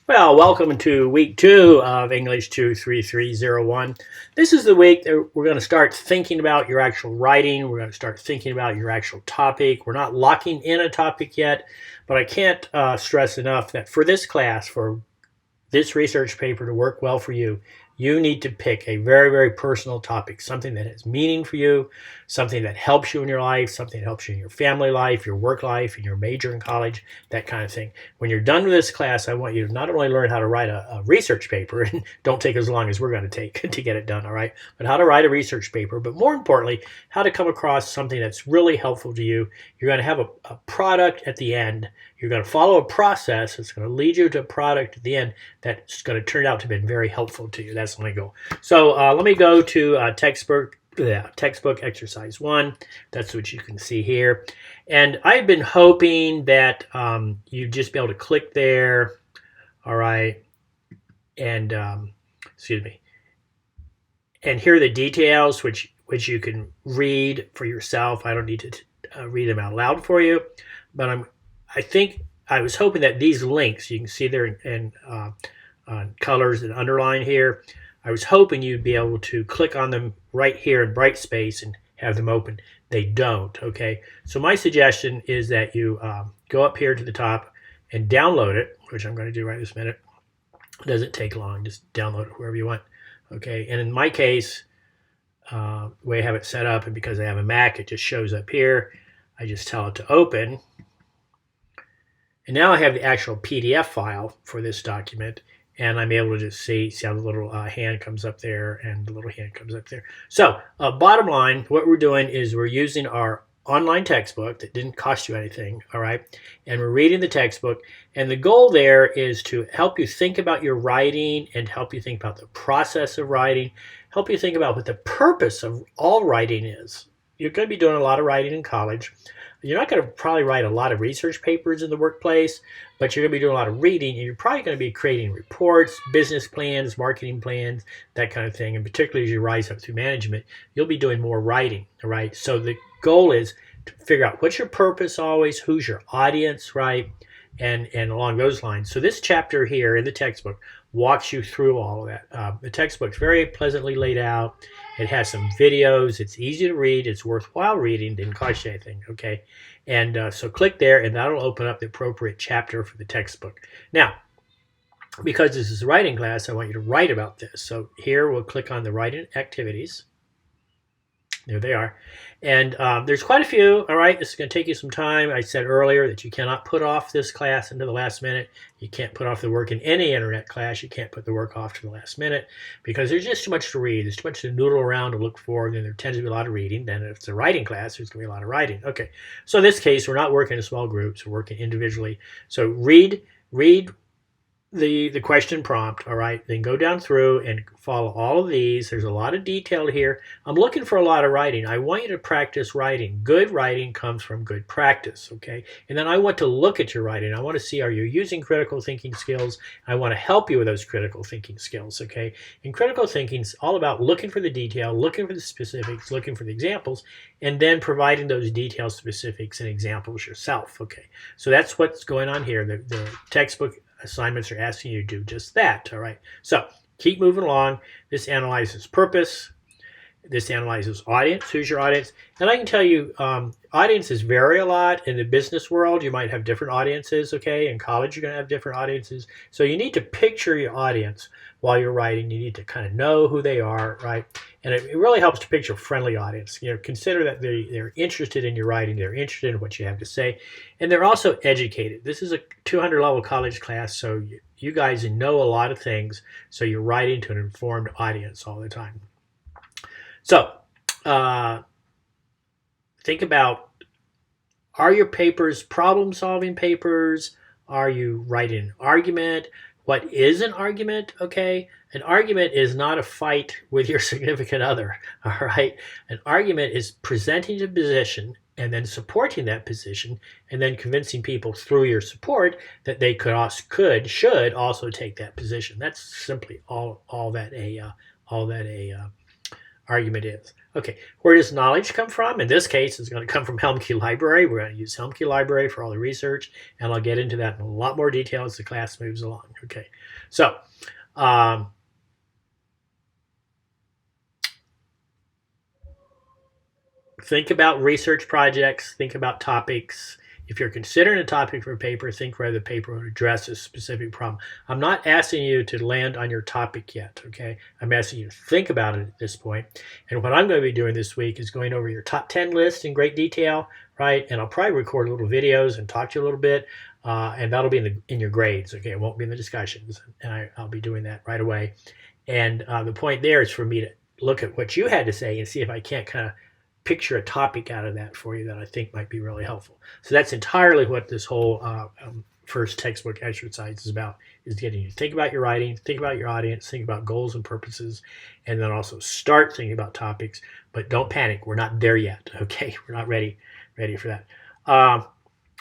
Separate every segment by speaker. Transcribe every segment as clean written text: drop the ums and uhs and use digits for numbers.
Speaker 1: Well, welcome to week 2 of ENGL23301. This is the week that we're going to start thinking about your actual writing. We're going to start thinking about your actual topic. We're not locking in a topic yet, but I can't stress enough that for this class, for this research paper to work well for you, you need to pick a very, very personal topic, something that has meaning for you, something that helps you in your life, something that helps you in your family life, your work life, in your major in college, that kind of thing. When you're done with this class, I want you to not only learn how to write a research paper, and don't take as long as we're going to take to get it done, all right, but how to write a research paper, but more importantly, how to come across something that's really helpful to you. You're going to have a product at the end. You're going to follow a process that's going to lead you to a product at the end that's going to turn out to have been very helpful to you. That's my goal. So let me go to textbook exercise 1. That's what you can see here. And I've been hoping that you'd just be able to click there, all right, and excuse me, and here are the details which you can read for yourself. I don't need to read them out loud for you, but I was hoping that these links, you can see there in colors and underline here, I was hoping you'd be able to click on them right here in bright space and have them open. They don't, okay? So my suggestion is that you go up here to the top and download it, which I'm going to do right this minute. It doesn't take long. Just download it wherever you want, okay? And in my case, the way I have it set up, and because I have a Mac, it just shows up here. I just tell it to open. And now I have the actual PDF file for this document, and I'm able to just see how the little hand comes up there and the little hand comes up there. So bottom line, what we're doing is we're using our online textbook that didn't cost you anything, all right? And we're reading the textbook, and the goal there is to help you think about your writing and help you think about the process of writing, help you think about what the purpose of all writing is. You're going to be doing a lot of writing in college. You're not going to probably write a lot of research papers in the workplace, but you're going to be doing a lot of reading, and you're probably going to be creating reports, business plans, marketing plans, that kind of thing. And particularly as you rise up through management, you'll be doing more writing, all right? So the goal is to figure out what's your purpose always, who's your audience, right? And along those lines. So this chapter here in the textbook walks you through all of that. The textbook's very pleasantly laid out. It has some videos. It's easy to read. It's worthwhile reading. Didn't cost you anything, okay? And so click there, and that'll open up the appropriate chapter for the textbook. Now, because this is a writing class, I want you to write about this. So here we'll click on the writing activities. There they are. And there's quite a few, all right? This is going to take you some time. I said earlier that you cannot put off this class into the last minute. You can't put off the work in any internet class. You can't put the work off to the last minute because there's just too much to read. There's too much to noodle around to look for, and there tends to be a lot of reading. Then if it's a writing class, there's going to be a lot of writing. Okay, so in this case, we're not working in small groups. We're working individually. So read the question prompt, all right? Then go down through and follow all of these. There's a lot of detail here. I'm looking for a lot of writing. I want you to practice writing. Good writing comes from good practice, okay? And then I want to look at your writing. I want to see, are you using critical thinking skills? I want to help you with those critical thinking skills, okay? And critical thinking is all about looking for the detail, looking for the specifics, looking for the examples, and then providing those details, specifics, and examples yourself, okay? So that's what's going on here. The textbook assignments are asking you to do just that, all right? So keep moving along. This analyzes purpose. This analyzes audience. Who's your audience? And I can tell you, audiences vary a lot. In the business world, you might have different audiences, okay? In college, you're going to have different audiences. So you need to picture your audience while you're writing. You need to kind of know who they are, right? And it really helps to picture a friendly audience. You know, consider that they're interested in your writing. They're interested in what you have to say. And they're also educated. This is a 200-level college class, so you guys know a lot of things. So you're writing to an informed audience all the time. So think about, are your papers problem-solving papers? Are you writing an argument? What is an argument? Okay, an argument is not a fight with your significant other, all right? An argument is presenting a position and then supporting that position and then convincing people through your support that they should also take that position. That's simply all that a argument is. Okay, where does knowledge come from? In this case, it's going to come from Helmke Library. We're going to use Helmke Library for all the research, and I'll get into that in a lot more detail as the class moves along. Okay, so think about research projects, think about topics. If you're considering a topic for a paper, think whether the paper would address a specific problem. I'm not asking you to land on your topic yet, okay? I'm asking you to think about it at this point. And what I'm going to be doing this week is going over your top 10 list in great detail, right? And I'll probably record little videos and talk to you a little bit, and that'll be in your grades, okay? It won't be in the discussions, and I'll be doing that right away. And the point there is for me to look at what you had to say and see if I can't kind of picture a topic out of that for you that I think might be really helpful. So that's entirely what this whole first textbook exercise is about, is getting you to think about your writing, think about your audience, think about goals and purposes, and then also start thinking about topics. But don't panic. We're not there yet. Okay, we're not ready for that.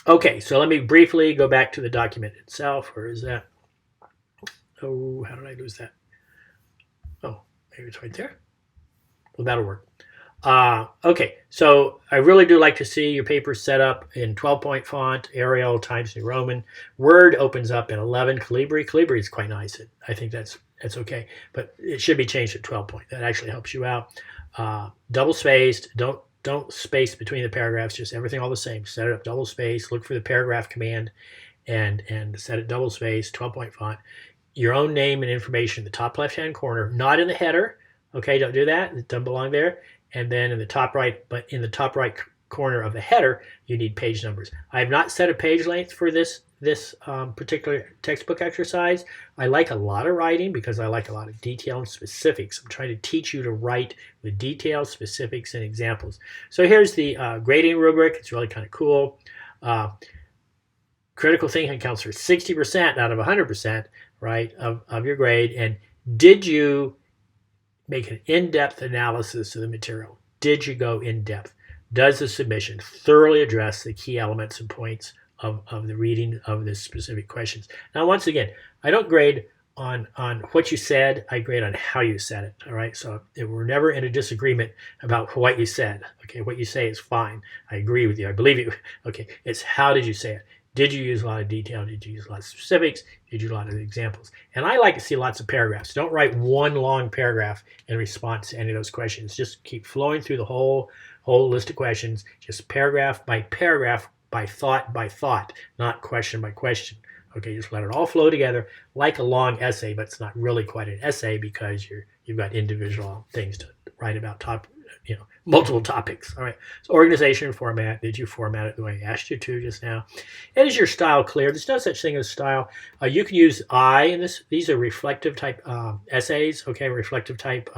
Speaker 1: Okay, so let me briefly go back to the document itself. Where is that? Oh, how did I lose that? Oh, maybe it's right there. Well, that'll work. Okay, so I really do like to see your paper set up in 12-point font, Arial, Times New Roman. Word opens up in 11 Calibri. Calibri is quite nice. I think that's okay, but it should be changed to 12-point. That actually helps you out. Double spaced. Don't space between the paragraphs. Just everything all the same. Set it up double spaced. Look for the paragraph command, and set it double spaced. 12-point font. Your own name and information in the top left-hand corner, not in the header. Okay, don't do that. It doesn't belong there. And then in the top right corner of the header, you need page numbers. I have not set a page length for this particular textbook exercise. I like a lot of writing because I like a lot of detail and specifics. I'm trying to teach you to write with detail, specifics, and examples. So here's the grading rubric. It's really kind of cool. Critical thinking counts for 60% out of 100%, right, of your grade. And did you make an in-depth analysis of the material? Did you go in-depth? Does the submission thoroughly address the key elements and points of the reading of the specific questions? Now, once again, I don't grade on what you said. I grade on how you said it, all right? So we're never in a disagreement about what you said, okay? What you say is fine. I agree with you. I believe you. Okay, it's how did you say it? Did you use a lot of detail? Did you use a lot of specifics? Did you use a lot of examples? And I like to see lots of paragraphs. Don't write one long paragraph in response to any of those questions. Just keep flowing through the whole list of questions, just paragraph by paragraph, by thought, not question by question. Okay, just let it all flow together like a long essay, but it's not really quite an essay because you've got individual things to write about, multiple topics. All right. So organization format. Did you format it the way I asked you to just now? And is your style clear? There's no such thing as style. You can use I in this. These are reflective type essays. Okay, reflective type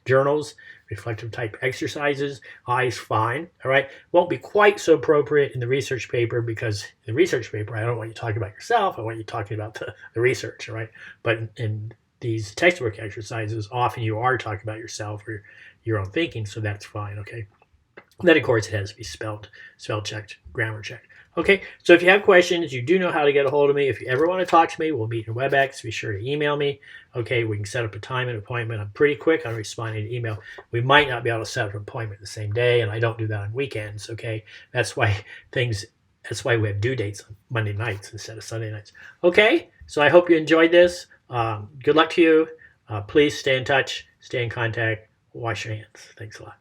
Speaker 1: journals, reflective type exercises. I is fine. All right. Won't be quite so appropriate in the research paper because in the research paper, I don't want you talking about yourself. I want you talking about the research. All right. But in these textbook exercises, often you are talking about yourself or your own thinking, so that's fine, okay? Then, of course, it has to be spell checked, grammar checked. Okay, so if you have questions, you do know how to get a hold of me. If you ever want to talk to me, we'll meet in WebEx. Be sure to email me. Okay, we can set up a time and appointment. I'm pretty quick on responding to email. We might not be able to set up an appointment the same day, and I don't do that on weekends, okay? That's why we have due dates on Monday nights instead of Sunday nights. Okay, so I hope you enjoyed this. Good luck to you. Please stay in touch, stay in contact. Wash your hands. Thanks a lot.